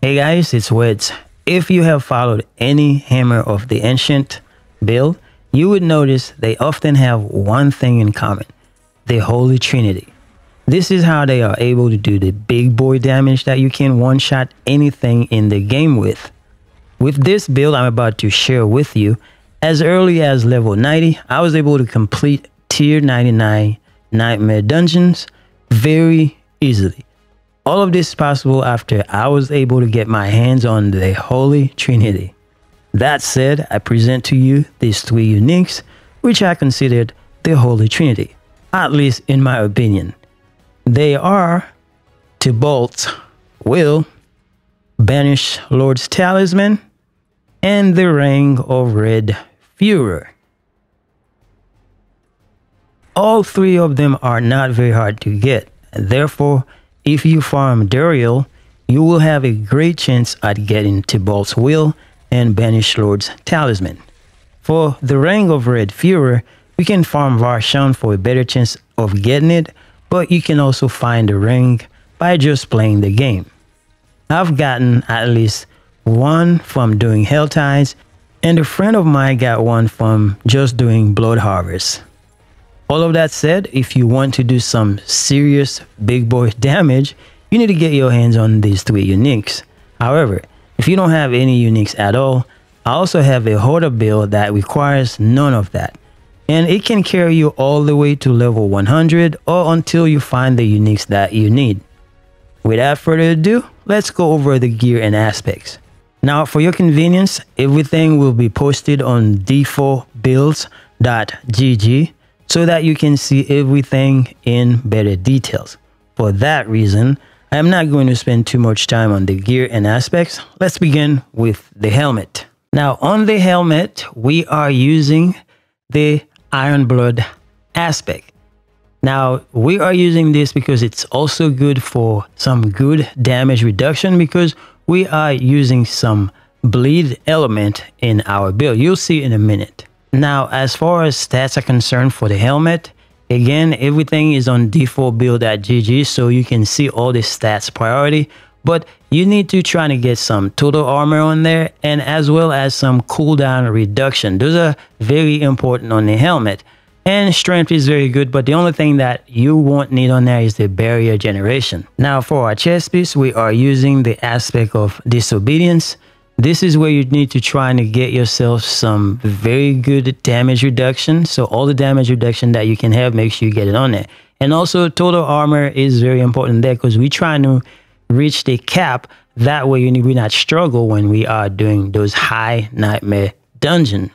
Hey guys, it's Weds. If you have followed any Hammer of the Ancient build, you would notice they often have one thing in common: the Holy Trinity. This is how they are able to do the big boy damage that you can one-shot anything in the game with. With this build I'm about to share with you, as early as level 90, I was able to complete tier 99 Nightmare dungeons very easily. All of this is possible after I was able to get my hands on the Holy Trinity. That said, I present to you these three uniques, which I considered the Holy Trinity, at least in my opinion. They are Tybalt's Will, Banish Lord's Talisman, and the Ring of Red Furor. All three of them are not very hard to get, and therefore, if you farm Duriel, you will have a great chance at getting Tybalt's Will and Banish Lord's Talisman. For the Ring of Red Furor, you can farm Varshan for a better chance of getting it, but you can also find the ring by just playing the game. I've gotten at least one from doing Hell Tides, and a friend of mine got one from just doing Blood Harvest. All of that said, if you want to do some serious big boy damage, you need to get your hands on these three uniques. However, if you don't have any uniques at all, I also have a HOTA build that requires none of that. And it can carry you all the way to level 100 or until you find the uniques that you need. Without further ado, let's go over the gear and aspects. Now, for your convenience, everything will be posted on d4builds.gg so that you can see everything in better details. For that reason, I am not going to spend too much time on the gear and aspects. Let's begin with the helmet. Now, on the helmet, we are using the Ironblood aspect. Now, we are using this because it's also good for some good damage reduction, because we are using some bleed element in our build. You'll see in a minute. Now, as far as stats are concerned for the helmet, again, everything is on d4build.gg, so you can see all the stats priority, but you need to try to get some total armor on there, and as well as some cooldown reduction. Those are very important on the helmet. And strength is very good, but the only thing that you won't need on there is the barrier generation. Now, for our chest piece, we are using the aspect of disobedience. This is where you need to try and get yourself some very good damage reduction. So all the damage reduction that you can have, make sure you get it on there. And also total armor is very important there, because we're trying to reach the cap. That way we not struggle when we are doing those high nightmare dungeons.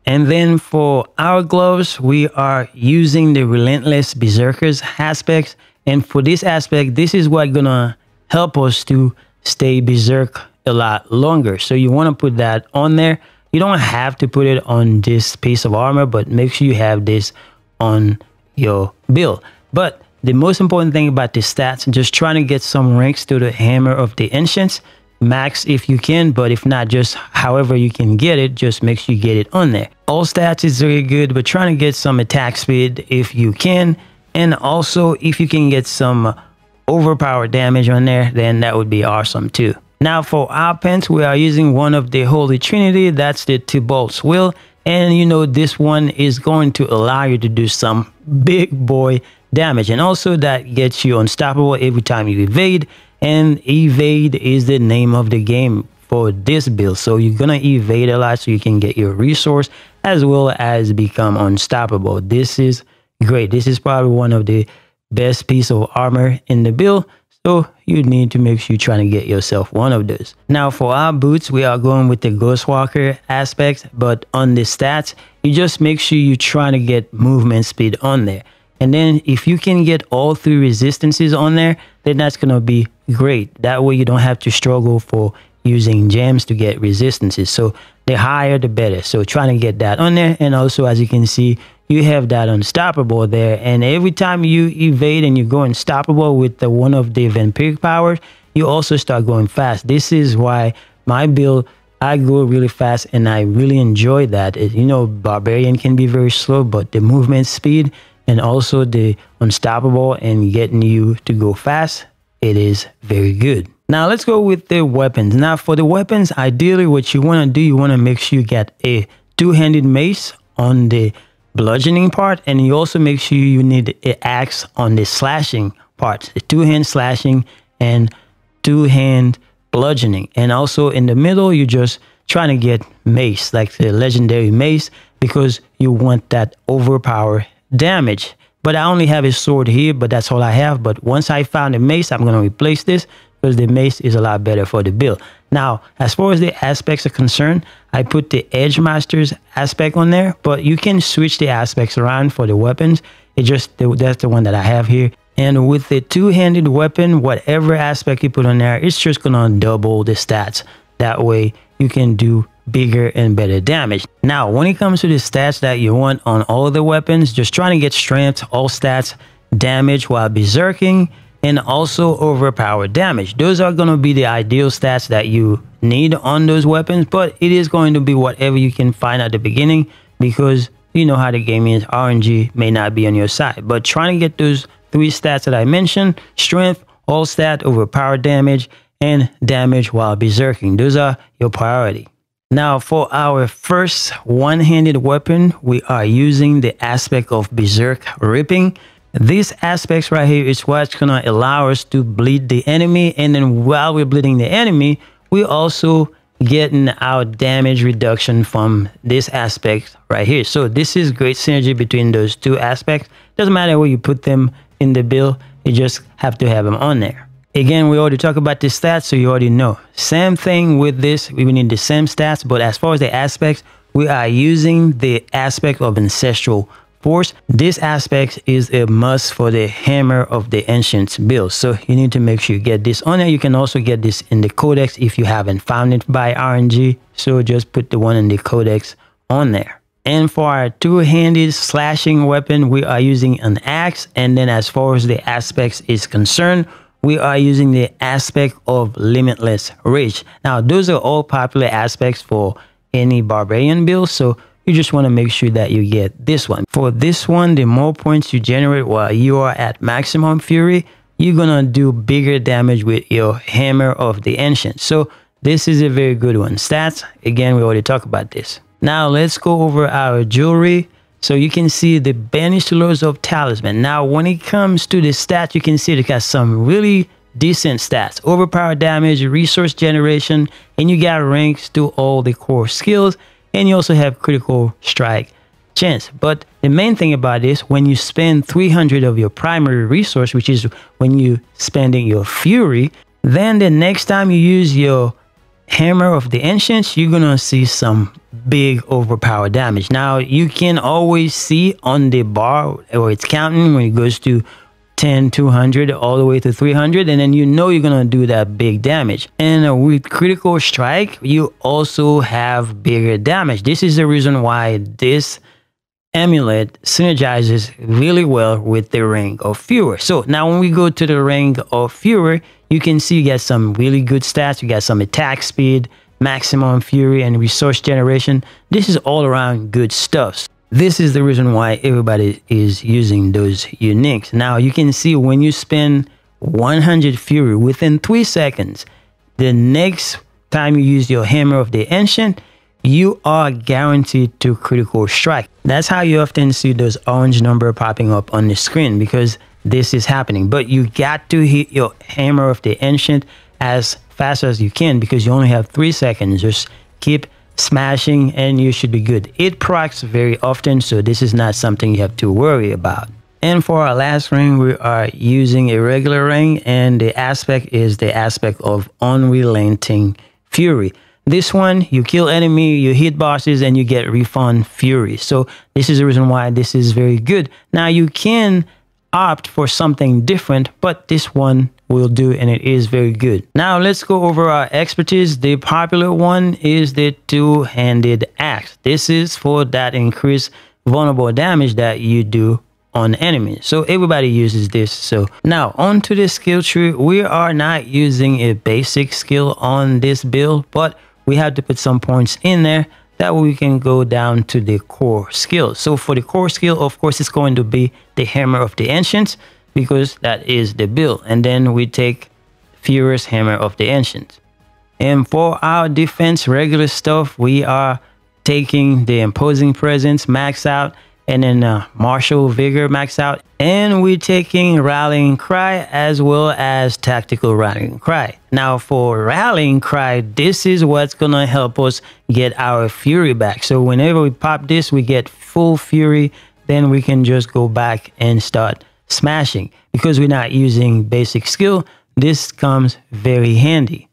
And then for our gloves, we are using the Relentless Berserkers aspects. And for this aspect, this is what's gonna help us to stay berserk a lot longer. So you want to put that on there. You don't have to put it on this piece of armor, but make sure you have this on your build. But the most important thing about the stats, just trying to get some ranks to the Hammer of the Ancients, max if you can, but if not, just however you can get it, just make sure you get it on there. All stats is very good, but trying to get some attack speed if you can, and also if you can get some overpowered damage on there, then that would be awesome too. Now, for our pants, we are using one of the Holy Trinity. That's the Tybalt's Will. And you know, this one is going to allow you to do some big boy damage. And also that gets you unstoppable every time you evade. And evade is the name of the game for this build. So you're going to evade a lot so you can get your resource as well as become unstoppable. This is great. This is probably one of the best piece of armor in the build. So you need to make sure you're trying to get yourself one of those. Now, for our boots, we are going with the Ghostwalker aspect, but on the stats, you just make sure you're trying to get movement speed on there. And then if you can get all three resistances on there, then that's going to be great. That way you don't have to struggle for using gems to get resistances. So the higher, the better. So trying to get that on there. And also, as you can see, you have that unstoppable there, and every time you evade and you go unstoppable with the one of the vampiric powers, you also start going fast. This is why my build, I go really fast, and I really enjoy that. You know, Barbarian can be very slow, but the movement speed and also the unstoppable and getting you to go fast, it is very good. Now let's go with the weapons. Now for the weapons, ideally what you want to do, you want to make sure you get a two-handed mace on the bludgeoning part, and you also make sure you need an axe on the slashing part, the two-hand slashing and two-hand bludgeoning. And also in the middle, you're just trying to get mace, like the legendary mace, because you want that overpower damage. But I only have a sword here, but that's all I have. But once I found a mace, I'm going to replace this because the mace is a lot better for the build. Now, as far as the aspects are concerned, I put the Edge Master's aspect on there, but you can switch the aspects around for the weapons. That's the one that I have here. And with the two-handed weapon, whatever aspect you put on there, it's just going to double the stats. That way you can do bigger and better damage. Now, when it comes to the stats that you want on all the weapons, just trying to get strength, all stats, damage while berserking, and also overpower damage. Those are going to be the ideal stats that you need on those weapons, but it is going to be whatever you can find at the beginning, because you know how the game is. RNG may not be on your side, but trying to get those three stats that I mentioned: strength, all stat, overpower damage, and damage while berserking. Those are your priority. Now for our first one-handed weapon, we are using the aspect of Berserk Ripping. These aspects right here is what's going to allow us to bleed the enemy, and then while we're bleeding the enemy, we're also getting our damage reduction from this aspect right here. So this is great synergy between those two aspects. Doesn't matter where you put them in the build, you just have to have them on there. Again, we already talked about the stats, so you already know. Same thing with this, we need the same stats, but as far as the aspects, we are using the aspect of Ancestral Force. This aspect is a must for the Hammer of the Ancients build, so you need to make sure you get this on there. You can also get this in the Codex if you haven't found it by RNG, so just put the one in the Codex on there. And for our two-handed slashing weapon, we are using an axe, and then as far as the aspects is concerned, we are using the aspect of Limitless Rage. Now, those are all popular aspects for any barbarian build, so you just want to make sure that you get this one. For this one, the more points you generate while you are at maximum fury, you're gonna do bigger damage with your Hammer of the Ancient. So this is a very good one. Stats, again, we already talked about this. Now let's go over our jewelry. So you can see the Banished Lords of Talisman. Now, when it comes to the stats, you can see it got some really decent stats: overpower damage, resource generation, and you got ranks to all the core skills, and you also have critical strike chance. But the main thing about this, when you spend 300 of your primary resource, which is when you spending your fury, then the next time you use your Hammer of the Ancients, you're gonna see some big overpower damage. Now you can always see on the bar where it's counting when it goes to 10, 200 all the way to 300, and then you know you're gonna do that big damage. And with critical strike, you also have bigger damage. This is the reason why this amulet synergizes really well with the Ring of Fury. So now when we go to the Ring of Fury, you can see you get some really good stats. You got some attack speed, maximum fury, and resource generation. This is all around good stuff. This is the reason why everybody is using those uniques. Now you can see when you spend 100 fury within 3 seconds, the next time you use your Hammer of the Ancient, you are guaranteed to critical strike. That's how you often see those orange number popping up on the screen, because this is happening. But you got to hit your Hammer of the Ancient as fast as you can, because you only have 3 seconds. Just keep smashing and you should be good. It procs very often, so this is not something you have to worry about. And for our last ring, we are using a regular ring, and the aspect is the aspect of Unrelenting Fury. This one, you kill enemy, you hit bosses, and you get refund fury. So this is the reason why this is very good. Now you can opt for something different, but this one will do, and it is very good. Now let's go over our expertise. The popular one is the two-handed axe. This is for that increased vulnerable damage that you do on enemies. So everybody uses this. So now onto the skill tree. We are not using a basic skill on this build, but we have to put some points in there that we can go down to the core skill. So for the core skill, of course, it's going to be the Hammer of the Ancients, because that is the build. And then we take Furious Hammer of the Ancients. And for our defense regular stuff, we are taking the Imposing Presence max out, and then Martial Vigor max out, and we're taking Rallying Cry as well as Tactical Rallying Cry. Now for Rallying Cry, this is what's gonna help us get our Fury back. So whenever we pop this, we get full Fury, then we can just go back and start smashing. Because we're not using basic skill, this comes very handy.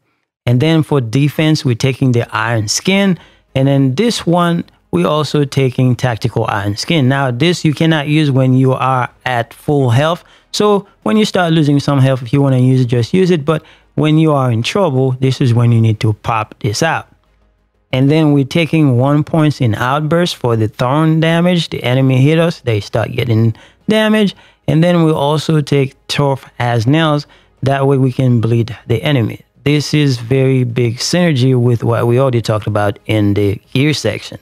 And then for defense, we're taking the Iron Skin, and then this one, we're also taking Tactical Iron Skin. Now, this you cannot use when you are at full health. So when you start losing some health, if you want to use it, just use it. But when you are in trouble, this is when you need to pop this out. And then we're taking 1 point in Outburst for the Thorn damage. The enemy hit us, they start getting damage. And then we also take Tough as Nails. That way we can bleed the enemy. This is very big synergy with what we already talked about in the gear section.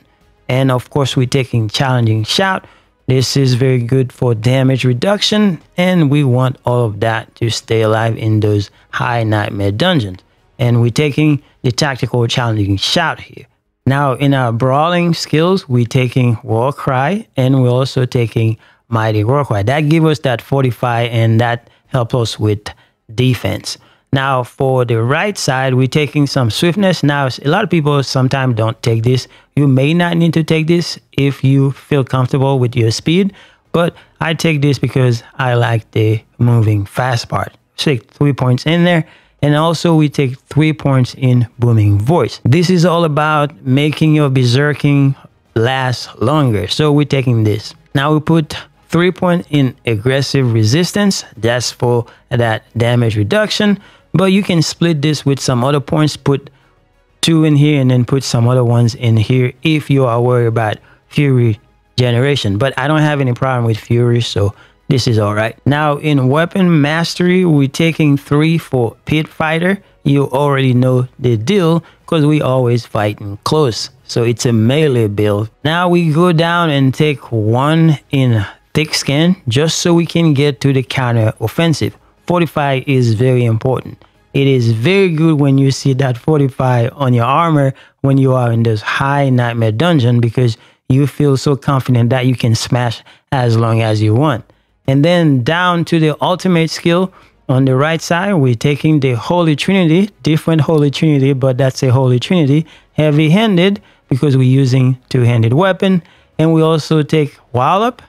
And of course, we're taking Challenging Shout. This is very good for damage reduction, and we want all of that to stay alive in those high nightmare dungeons. And we're taking the Tactical Challenging Shout here. Now, in our brawling skills, we're taking War Cry, and we're also taking Mighty War Cry. That gives us that fortify, and that helps us with defense. Now, for the right side, we're taking some Swiftness. Now, a lot of people sometimes don't take this. You may not need to take this if you feel comfortable with your speed, but I take this because I like the moving fast part. So take 3 points in there, and also we take 3 points in Booming Voice. This is all about making your berserking last longer. So we're taking this. Now we put 3 points in Aggressive Resistance. That's for that damage reduction. But you can split this with some other points, put 2 in here and then put some other ones in here if you are worried about Fury generation. But I don't have any problem with Fury, so this is all right. Now in Weapon Mastery, we're taking 3 for Pit Fighter. You already know the deal because we always fighting close. So it's a melee build. Now we go down and take 1 in Thick Skin just so we can get to the counter offensive. Fortify is very important. It is very good when you see that fortify on your armor when you are in this high nightmare dungeon, because you feel so confident that you can smash as long as you want. And then down to the ultimate skill on the right side, we're taking the Holy Trinity, different Holy Trinity, but that's a Holy Trinity, heavy-handed because we're using two-handed weapon. And we also take Wallop,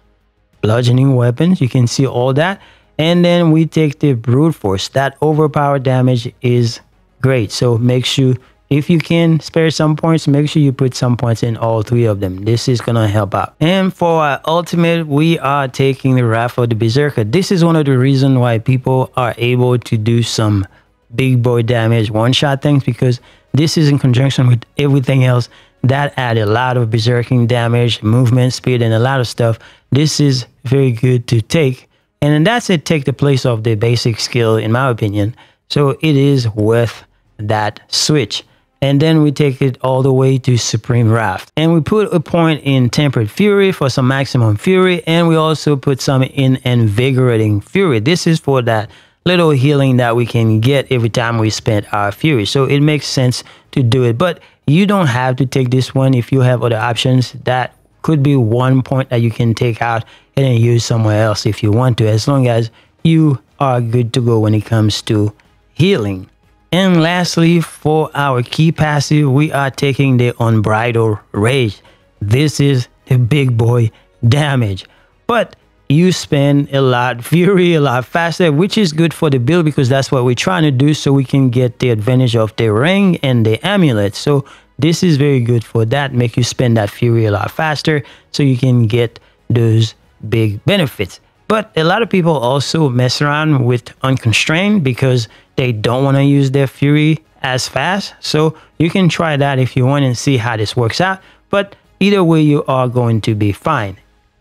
bludgeoning weapons. You can see all that. And then we take the Brute Force. That overpower damage is great. So make sure, if you can spare some points, make sure you put some points in all 3 of them. This is going to help out. And for our ultimate, we are taking the Wrath of the Berserker. This is one of the reasons why people are able to do some big boy damage, one-shot things, because this is in conjunction with everything else that add a lot of berserking damage, movement speed, and a lot of stuff. This is very good to take. And then that's it, take the place of the basic skill, in my opinion. So it is worth that switch. And then we take it all the way to Supreme Wrath. And we put a point in Tempered Fury for some maximum fury. And we also put some in Invigorating Fury. This is for that little healing that we can get every time we spend our fury. So it makes sense to do it. But you don't have to take this one if you have other options. That could be 1 point that you can take out and then use somewhere else if you want to, as long as you are good to go when it comes to healing. And lastly, for our key passive, we are taking the Unbridled Rage. This is the big boy damage, but you spend a lot fury a lot faster, which is good for the build because that's what we're trying to do, so we can get the advantage of the ring and the amulet. So this is very good for that, make you spend that fury a lot faster so you can get those big benefits. But a lot of people also mess around with Unconstrained because they don't want to use their fury as fast. So you can try that if you want and see how this works out. But either way, you are going to be fine.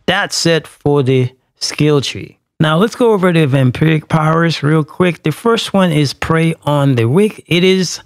That's it for the skill tree. Now let's go over the vampiric powers real quick. The first one is Prey on the Weak. It is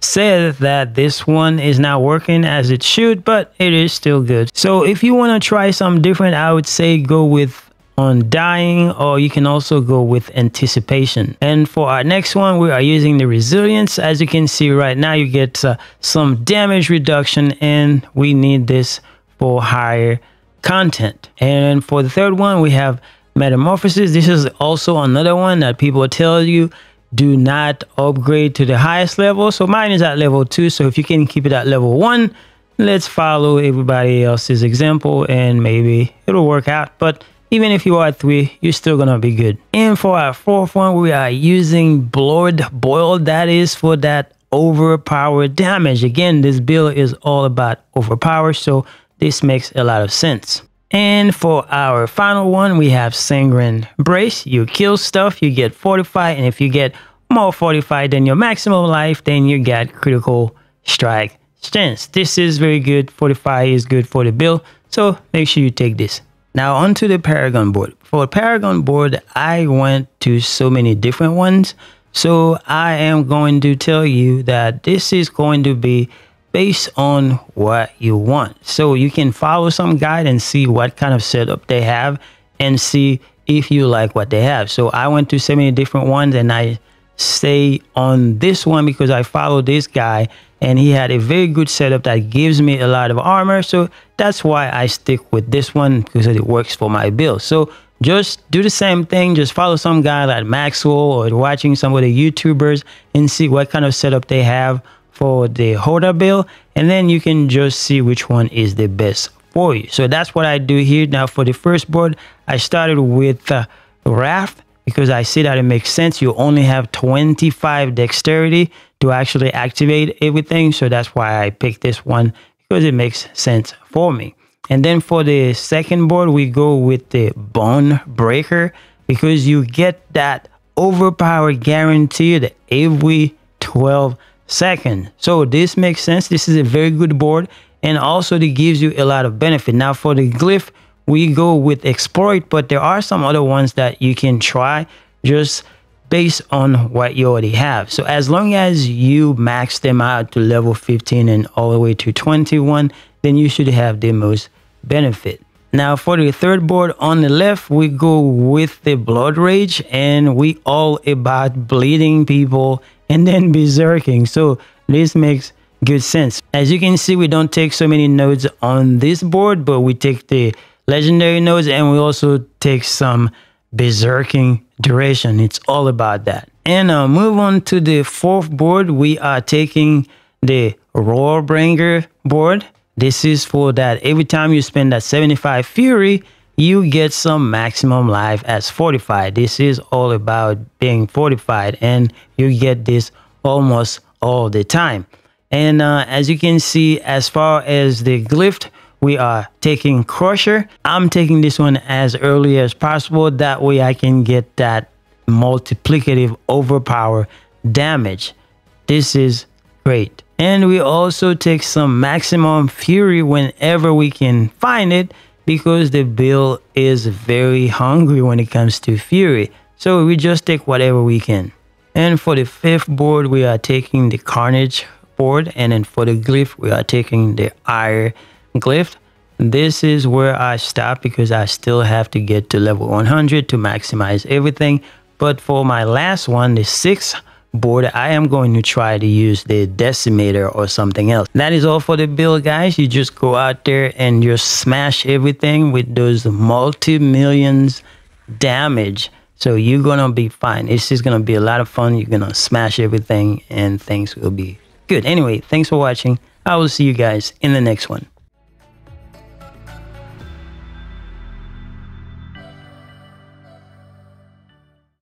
said that this one is not working as it should, but it is still good. So if you want to try something different, I would say go with on dying, or you can also go with anticipation. And for our next one, we are using the resilience. As you can see right now, you get some damage reduction, and we need this for higher content. And for the third one, we have metamorphosis. This is also another one that people tell you do not upgrade to the highest level. So mine is at level 2. So if you can keep it at level 1, let's follow everybody else's example and maybe it'll work out. But even if you are at 3, you're still gonna be good. And for our fourth one, we are using Blood Boil. That is for that overpowered damage. Again, this build is all about overpower, so this makes a lot of sense. And for our final one, we have Sanguine Brace. You kill stuff, you get fortified, and if you get more fortified than your maximum life, then you get critical strike stance. This is very good. Fortify is good for the build, so make sure you take this. Now onto the Paragon board. For Paragon board, I went to so many different ones, so I am going to tell you that this is going to be based on what you want. So you can follow some guide and see what kind of setup they have and see if you like what they have. So I went to so many different ones and I stay on this one because I follow this guy and he had a very good setup that gives me a lot of armor. So that's why I stick with this one, because it works for my build. So just do the same thing. Just follow some guy like Maxwell or watching some of the YouTubers and see what kind of setup they have for the HOTA build, and then you can just see which one is the best for you. So that's what I do here. Now for the first board, I started with Wrath because I see that it makes sense. You only have 25 dexterity to actually activate everything, so that's why I picked this one, because it makes sense for me. And then for the second board, we go with the Bone Breaker because you get that overpower guaranteed every 12 seconds. So this makes sense. This is a very good board, and also it gives you a lot of benefit. Now for the glyph, we go with Exploit, but there are some other ones that you can try just based on what you already have. So as long as you max them out to level 15 and all the way to 21, then you should have the most benefit. Now for the third board on the left, we go with the Blood Rage, and we all about bleeding people and then berserking. So this makes good sense. As you can see, we don't take so many nodes on this board, but we take the legendary nodes and we also take some berserking duration. It's all about that. And move on to the fourth board. We are taking the Roarbringer board. This is for that every time you spend that 75 fury, you get some maximum life as fortified. This is all about being fortified, and you get this almost all the time. And as you can see, as far as the glyph, we are taking Crusher. I'm taking this one as early as possible. That way I can get that multiplicative overpower damage. This is great. And we also take some maximum fury whenever we can find it, because the build is very hungry when it comes to fury. So we just take whatever we can. And for the fifth board, we are taking the Carnage board. And then for the glyph, we are taking the Ire glyph. This is where I stop because I still have to get to level 100 to maximize everything. But for my last one, the sixth board, I am going to try to use the Decimator or something else. That is all for the build, guys. You just go out there and just smash everything with those multi-millions damage. So you're gonna be fine. It's just gonna be a lot of fun. You're gonna smash everything and things will be good. Anyway, thanks for watching. I will see you guys in the next one.